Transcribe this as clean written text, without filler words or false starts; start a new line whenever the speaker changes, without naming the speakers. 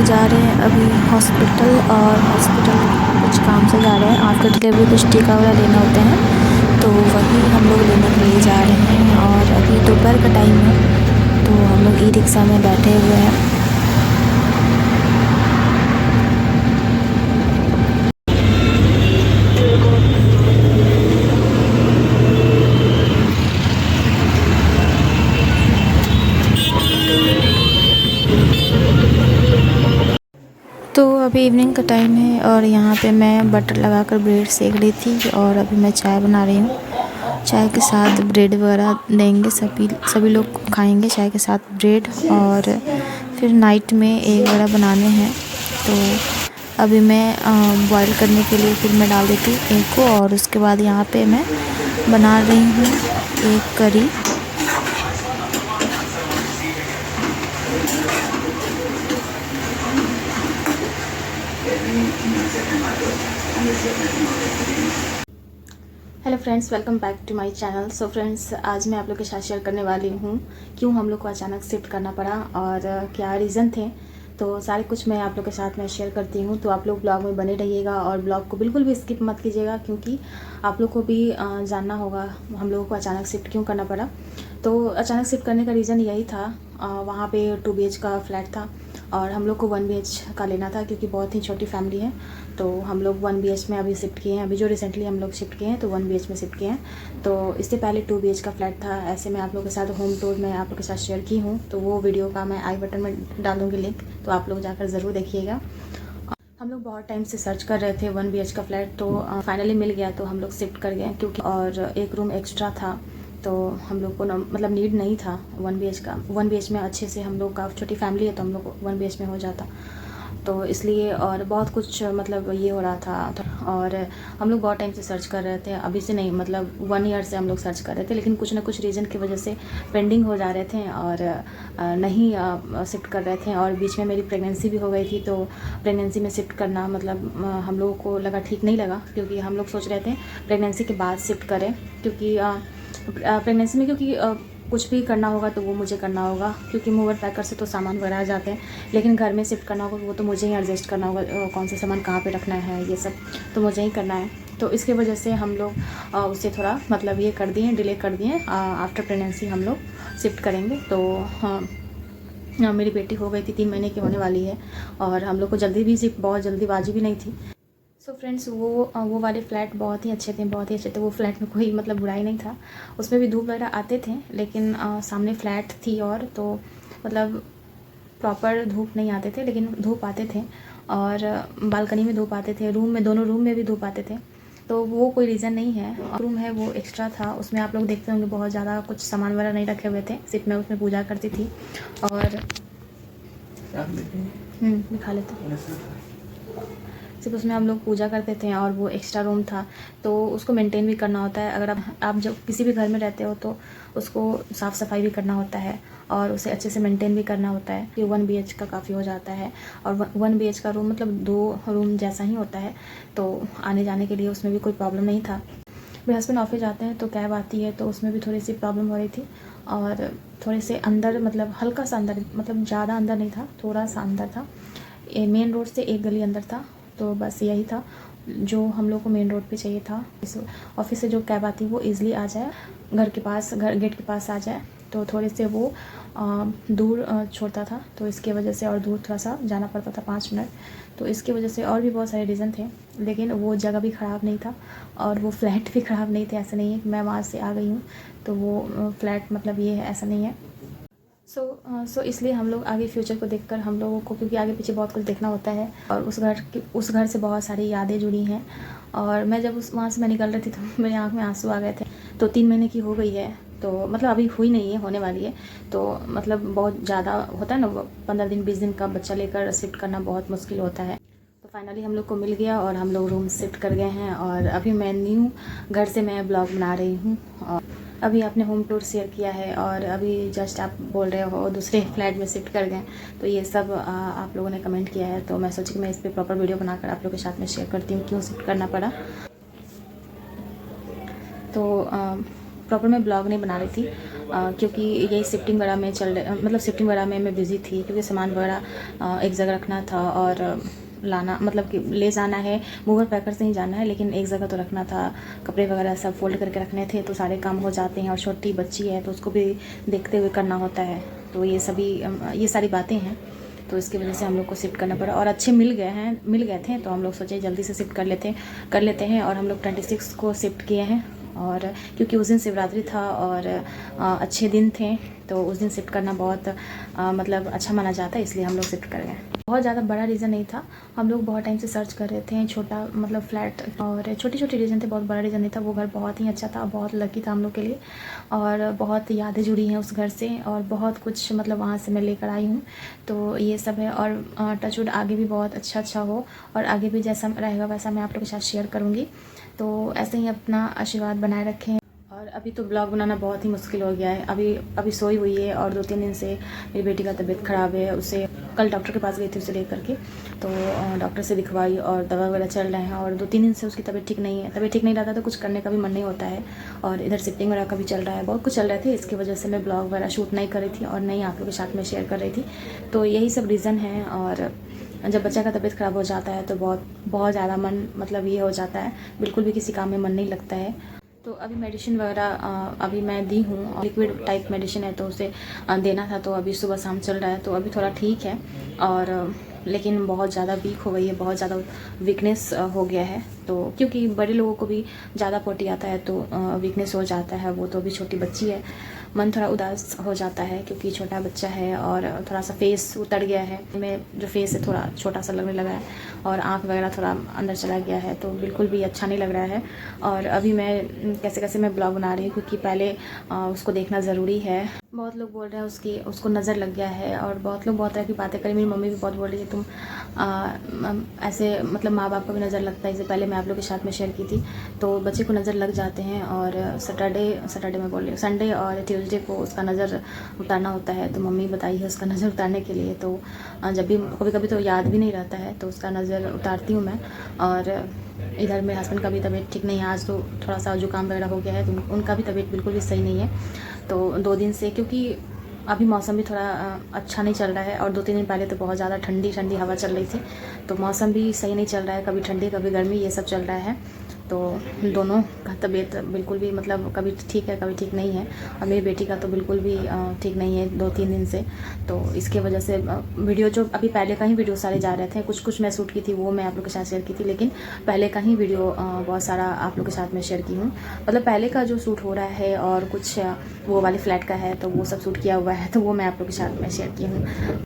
जा रहे हैं अभी हॉस्पिटल, और हॉस्पिटल कुछ काम से जा रहे हैं। आफ्टर डिलीवरी कुछ टीका वगैरह लेना होते हैं, तो वही हम लोग लेने के लिए जा रहे हैं। और अभी दोपहर का टाइम है, तो हम लोग ई रिक्शा में बैठे हुए हैं। तो अभी इवनिंग का टाइम है, और यहाँ पे मैं बटर लगाकर ब्रेड सेक रही थी, और अभी मैं चाय बना रही हूँ। चाय के साथ ब्रेड वगैरह देंगे, सभी लोग खाएंगे चाय के साथ ब्रेड। और फिर नाइट में एग वगैरह बनाने हैं, तो अभी मैं बॉईल करने के लिए फिर मैं डाल देती हूँ एग को। और उसके बाद यहाँ पे मैं बना रही हूँ egg curry. Hello friends, welcome back to my channel. So friends, आज मैं आप लोग के साथ शेयर करने वाली हूँ क्यों हम लोग को अचानक शिफ्ट करना पड़ा और क्या रीज़न थे। तो सारे कुछ मैं आप लोग के साथ में शेयर करती हूँ, तो आप लोग ब्लॉग में बने रहिएगा और ब्लॉग को बिल्कुल भी स्किप मत कीजिएगा, क्योंकि आप लोग को भी जानना होगा हम लोगों को अचानक शिफ्ट क्यों करना पड़ा। तो अचानक शिफ्ट करने का रीज़न यही था, वहाँ पे 2 BH का फ्लैट था और हम लोग को 1 BH का लेना था, क्योंकि बहुत ही छोटी फैमिली है। तो हम लोग 1 BH में अभी शिफ्ट किए हैं। अभी जो रिसेंटली हम लोग शिफ्ट किए हैं तो 1 BH में शिफ्ट किए हैं। तो इससे पहले 2 BH का फ्लैट था। ऐसे मैं आप लोगों के साथ होम टूर में आप लोगों के साथ शेयर की हूँ, तो वो वीडियो का मैं आई बटन में डाल दूँगी लिंक, तो आप लोग जाकर ज़रूर देखिएगा। हम लोग बहुत टाइम से सर्च कर रहे थे 1 BH का फ्लैट, तो फाइनली मिल गया, तो हम लोग शिफ्ट कर गए। क्योंकि और एक रूम एक्स्ट्रा था, तो हम लोग को मतलब नीड नहीं था 1 BH का। 1 BH में अच्छे से हम लोग का छोटी फैमिली है, तो हम लोग को 1 BH में हो जाता, तो इसलिए। और बहुत कुछ मतलब ये हो रहा था, और हम लोग बहुत टाइम से सर्च कर रहे थे। अभी से नहीं, मतलब 1 ईयर से हम लोग सर्च कर रहे थे, लेकिन कुछ ना कुछ रीज़न की वजह से पेंडिंग हो जा रहे थे और नहीं शिफ्ट कर रहे थे। और बीच में मेरी प्रेगनेंसी भी हो गई थी, तो प्रेगनेंसी में शिफ्ट करना मतलब हम लोगों को लगा ठीक नहीं लगा, क्योंकि हम लोग सोच रहे थे प्रेगनेंसी के बाद शिफ्ट करें। क्योंकि प्रेगनेंसी में क्योंकि कुछ भी करना होगा तो वो मुझे करना होगा, क्योंकि मूवर पैकर से तो सामान वगैरह आ जाते हैं, लेकिन घर में शिफ्ट करना होगा वो तो मुझे ही एडजस्ट करना होगा, कौन सा सामान कहाँ पे रखना है ये सब तो मुझे ही करना है। तो इसके वजह से हम लोग उससे थोड़ा मतलब ये कर दिए, डिले कर दिए। आफ्टर प्रेगनेंसी हम लोग शिफ्ट करेंगे। तो मेरी बेटी हो गई थी, 3 महीने की होने वाली है, और हम लोग को जल्दी भी शिफ्ट, बहुत जल्दीबाजी भी नहीं थी। सो फ्रेंड्स, वो वाले फ्लैट बहुत ही अच्छे थे, बहुत ही अच्छे थे। वो फ्लैट में कोई मतलब बुराई नहीं था, उसमें भी धूप वगैरह आते थे, लेकिन सामने फ्लैट थी, और तो मतलब प्रॉपर धूप नहीं आते थे, लेकिन धूप आते थे। और बालकनी में धूप आते थे, रूम में, दोनों रूम में भी धूप आते थे। तो वो कोई रीज़न नहीं है। रूम है वो एक्स्ट्रा था, उसमें आप लोग देखते होंगे बहुत ज़्यादा कुछ सामान वगैरह नहीं रखे हुए थे, सिर्फ मैं उसमें पूजा करती थी। और दिखा लेते, सिर्फ उसमें हम लोग पूजा करते थे, और वो एक्स्ट्रा रूम था, तो उसको मेंटेन भी करना होता है। अगर आप जब किसी भी घर में रहते हो तो उसको साफ़ सफाई भी करना होता है, और उसे अच्छे से मेंटेन भी करना होता है। कि 1 BH का काफ़ी हो जाता है, और 1 BH का रूम मतलब 2 रूम जैसा ही होता है, तो आने जाने के लिए उसमें भी कोई प्रॉब्लम नहीं था। मेरे हस्बैंड ऑफिस जाते हैं तो कैब आती है, तो उसमें भी थोड़ी सी प्रॉब्लम हो रही थी। और थोड़े से अंदर, मतलब हल्का सा अंदर, मतलब ज़्यादा अंदर नहीं था, थोड़ा सा अंदर था। मेन रोड से 1 गली अंदर था, तो बस यही था जो हम लोग को मेन रोड पे चाहिए था। इस ऑफिस से जो कैब आती है वो ईज़िली आ जाए, घर के पास, घर गेट के पास आ जाए। तो थोड़े से वो दूर छोड़ता था, तो इसके वजह से, और दूर थोड़ा सा जाना पड़ता था 5 मिनट, तो इसकी वजह से। और भी बहुत सारे रीज़न थे, लेकिन वो जगह भी ख़राब नहीं था, और वो फ्लैट भी ख़राब नहीं थे। ऐसा नहीं है कि मैं वहाँ से आ गई हूँ तो वो फ्लैट मतलब ये है, ऐसा नहीं है। सो इसलिए हम लोग आगे फ्यूचर को देखकर हम लोगों को, क्योंकि आगे पीछे बहुत कुछ देखना होता है, और उस घर से बहुत सारी यादें जुड़ी हैं। और मैं जब वहाँ से मैं निकल रही थी तो मेरी आँख में आंसू आ गए थे। तो 3 महीने की हो गई है, तो मतलब अभी हुई नहीं है, होने वाली है। तो मतलब बहुत ज़्यादा होता है ना, 15 दिन 20 दिन का बच्चा लेकर शिफ्ट करना बहुत मुश्किल होता है। तो फाइनली हम लोग को मिल गया, और हम लोग रूम शिफ्ट कर गए हैं। और अभी मैं न्यू घर से मैं ब्लॉग बना रही हूँ, और अभी आपने होम टूर शेयर किया है, और अभी जस्ट आप बोल रहे हो दूसरे फ्लैट में शिफ्ट कर गए, तो ये सब आप लोगों ने कमेंट किया है, तो मैं सोची कि मैं इस पर प्रॉपर वीडियो बनाकर आप लोगों के साथ में शेयर करती हूँ क्यों शिफ्ट करना पड़ा। तो प्रॉपर मैं ब्लॉग नहीं बना रही थी क्योंकि यही शिफ्टिंग वगैरह में मतलब शिफ्टिंग वगैरह में मैं बिज़ी थी, क्योंकि सामान वगैरह एक जगह रखना था और लाना मतलब कि ले जाना है, मूवर पैकर से ही जाना है, लेकिन एक जगह तो रखना था, कपड़े वगैरह सब फोल्ड करके रखने थे, तो सारे काम हो जाते हैं। और छोटी बच्ची है तो उसको भी देखते हुए करना होता है, तो ये सारी बातें हैं, तो इसकी वजह से हम लोग को शिफ्ट करना पड़ा। और अच्छे मिल गए थे, तो हम लोग सोचे जल्दी से शिफ्ट कर लेते हैं। और हम लोग 26 को शिफ्ट किए हैं, और क्योंकि उस दिन शिवरात्रि था और अच्छे दिन थे, तो उस दिन शिफ्ट करना बहुत मतलब अच्छा माना जाता है, इसलिए हम लोग शिफ्ट कर गए। बहुत ज़्यादा बड़ा रीज़न नहीं था, हम लोग बहुत टाइम से सर्च कर रहे थे छोटा मतलब फ्लैट, और छोटे रीज़न थे, बहुत बड़ा रीज़न नहीं था। वो घर बहुत ही अच्छा था, बहुत लकी था हम लोग के लिए, और बहुत यादें जुड़ी हैं उस घर से, और बहुत कुछ मतलब वहाँ से मैं लेकर आई हूँ, तो ये सब है। और टचवुड आगे भी बहुत अच्छा हो, और आगे भी जैसा रहेगा वैसा मैं आप लोगों के साथ शेयर करूँगी, तो ऐसे ही अपना आशीर्वाद बनाए रखें। और अभी तो ब्लॉग बनाना बहुत ही मुश्किल हो गया है, अभी सोई हुई है, और 2-3 दिन से मेरी बेटी का तबीयत ख़राब है। उसे कल डॉक्टर के पास गई थी उसे लेकर के, तो डॉक्टर से दिखवाई और दवा वगैरह चल रहे हैं, और 2-3 दिन से उसकी तबीयत ठीक नहीं है। तबीयत ठीक नहीं रहता तो कुछ करने का भी मन नहीं होता है, और इधर शिफ्टिंग वगैरह का भी चल रहा है, बहुत कुछ चल रहे थे, इसकी वजह से मैं ब्लॉग वगैरह शूट नहीं कर रही थी और नहीं आप लोगों के साथ में शेयर कर रही थी, तो यही सब रीज़न है। और जब बच्चा का तबीयत ख़राब हो जाता है तो बहुत ज़्यादा मन मतलब ये हो जाता है, बिल्कुल भी किसी काम में मन नहीं लगता है। तो अभी मेडिसिन वगैरह अभी मैं दी हूँ, लिक्विड टाइप मेडिसिन है, तो उसे देना था, तो अभी सुबह शाम चल रहा है, तो अभी थोड़ा ठीक है। और लेकिन बहुत ज़्यादा वीक हो गई है, बहुत ज़्यादा वीकनेस हो गया है, तो क्योंकि बड़े लोगों को भी ज़्यादा पोटी आता है तो वीकनेस हो जाता है। वो तो अभी छोटी बच्ची है, मन थोड़ा उदास हो जाता है क्योंकि छोटा बच्चा है, और थोड़ा सा फेस उतर गया है, में जो फेस है थोड़ा छोटा सा लगने लगा है, और आँख वगैरह थोड़ा अंदर चला गया है, तो बिल्कुल भी अच्छा नहीं लग रहा है। और अभी मैं कैसे मैं ब्लॉग बना रही हूँ, क्योंकि पहले उसको देखना ज़रूरी है। बहुत लोग बोल रहे हैं उसको नज़र लग गया है, और बहुत लोग बहुत तरह की बातें करें। मेरी मम्मी भी बहुत बोल रही है तुम ऐसे मतलब माँ बाप को भी नज़र लगता है, इससे पहले मैं आप लोग के साथ में शेयर की थी, तो बच्चे को नज़र लग जाते हैं। और सैटरडे में बोल रही हूँ, संडे और ट्यूसडे को उसका नज़र उतारना होता है, तो मम्मी बताई है उसका नज़र उतारने के लिए, तो जब भी कभी कभी तो याद भी नहीं रहता है, तो उसका नज़र उतारती हूँ मैं। और इधर मेरे हस्बैंड का भी तबीयत ठीक नहीं है, आज तो थोड़ा सा जुकाम वगैरह हो गया है, तो उनका भी तबीयत बिल्कुल भी सही नहीं है। तो 2 दिन से, क्योंकि अभी मौसम भी थोड़ा अच्छा नहीं चल रहा है, और 2-3 दिन पहले तो बहुत ज़्यादा ठंडी हवा चल रही थी, तो मौसम भी सही नहीं चल रहा है, कभी ठंडी कभी गर्मी ये सब चल रहा है, तो दोनों का तबीयत बिल्कुल भी मतलब कभी ठीक है कभी ठीक नहीं है। और मेरी बेटी का तो बिल्कुल भी ठीक नहीं है 2-3 दिन से, तो इसके वजह से वीडियो जो अभी पहले का ही वीडियो सारे जा रहे थे, कुछ मैं शूट की थी वो मैं आप लोग के साथ शेयर की थी, लेकिन पहले का ही वीडियो बहुत सारा आप लोग के साथ में शेयर की हूँ। मतलब पहले का जो शूट हो रहा है, और कुछ वो वाले फ्लैट का है, तो वो सब शूट किया हुआ है, तो वो मैं आप लोग के साथ में शेयर की हूँ।